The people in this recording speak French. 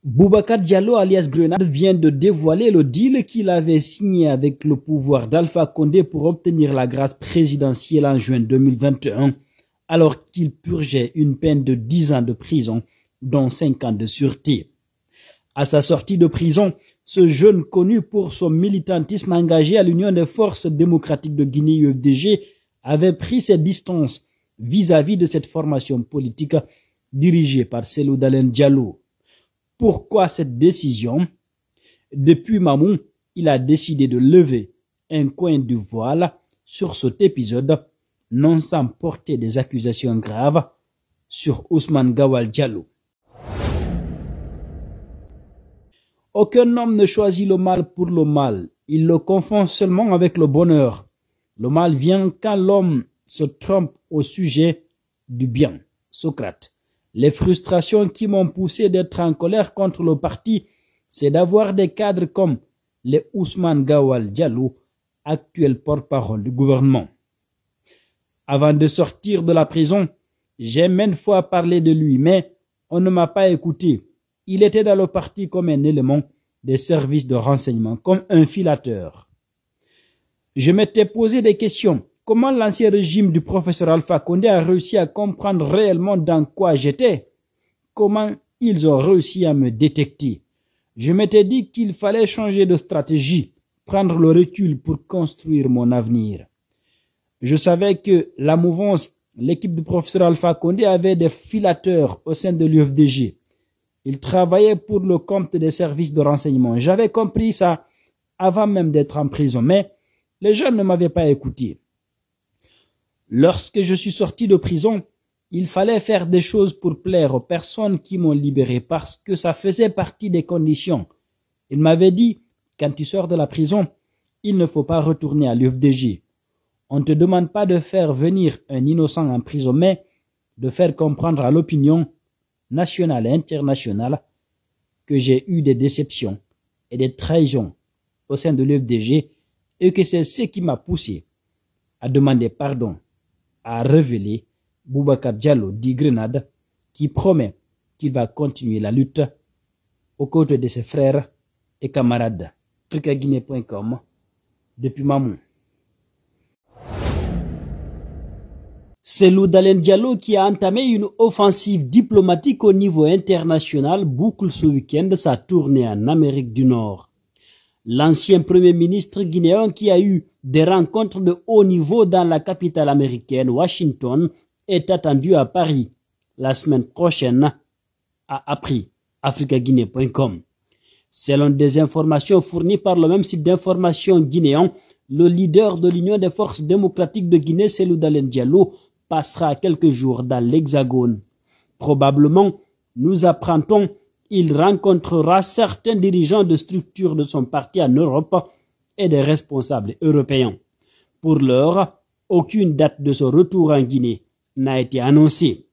Boubacar Diallo alias Grenade vient de dévoiler le deal qu'il avait signé avec le pouvoir d'Alpha Condé pour obtenir la grâce présidentielle en juin 2021, alors qu'il purgeait une peine de 10 ans de prison, dont 5 ans de sûreté. À sa sortie de prison, ce jeune connu pour son militantisme engagé à l'Union des forces démocratiques de Guinée UFDG avait pris ses distances vis-à-vis de cette formation politique dirigée par Cellou Dalein Diallo. Pourquoi cette décision? Depuis Mamou, il a décidé de lever un coin du voile sur cet épisode, non sans porter des accusations graves sur Ousmane Gawal Diallo. Aucun homme ne choisit le mal pour le mal, il le confond seulement avec le bonheur. Le mal vient quand l'homme se trompe au sujet du bien. Socrate. Les frustrations qui m'ont poussé d'être en colère contre le parti, c'est d'avoir des cadres comme les Ousmane Gawal Diallo, actuel porte-parole du gouvernement. Avant de sortir de la prison, j'ai maintes fois parlé de lui, mais on ne m'a pas écouté. Il était dans le parti comme un élément des services de renseignement, comme un filateur. Je m'étais posé des questions. Comment l'ancien régime du professeur Alpha Condé a réussi à comprendre réellement dans quoi j'étais? Comment ils ont réussi à me détecter? Je m'étais dit qu'il fallait changer de stratégie, prendre le recul pour construire mon avenir. Je savais que la mouvance, l'équipe du professeur Alpha Condé avait des filateurs au sein de l'UFDG. Ils travaillaient pour le compte des services de renseignement. J'avais compris ça avant même d'être en prison, mais les gens ne m'avaient pas écouté. Lorsque je suis sorti de prison, il fallait faire des choses pour plaire aux personnes qui m'ont libéré parce que ça faisait partie des conditions. Il m'avait dit, quand tu sors de la prison, il ne faut pas retourner à l'UFDG. On ne te demande pas de faire venir un innocent en prison, mais de faire comprendre à l'opinion nationale et internationale que j'ai eu des déceptions et des trahisons au sein de l'UFDG et que c'est ce qui m'a poussé à demander pardon, à révéler Boubacar Diallo dit Grenade, qui promet qu'il va continuer la lutte aux côtés de ses frères et camarades. africaguinée.com depuis Mamou. Cellou Dalein Diallo, qui a entamé une offensive diplomatique au niveau international, boucle ce week-end sa tournée en Amérique du Nord. L'ancien premier ministre guinéen, qui a eu des rencontres de haut niveau dans la capitale américaine, Washington, est attendu à Paris la semaine prochaine, a appris africaguinée.com. Selon des informations fournies par le même site d'information guinéen, le leader de l'Union des forces démocratiques de Guinée, Cellou Dalein Diallo, passera quelques jours dans l'Hexagone. Probablement, nous apprendrons, il rencontrera certains dirigeants de structures de son parti en Europe et des responsables européens. Pour l'heure, aucune date de son retour en Guinée n'a été annoncée.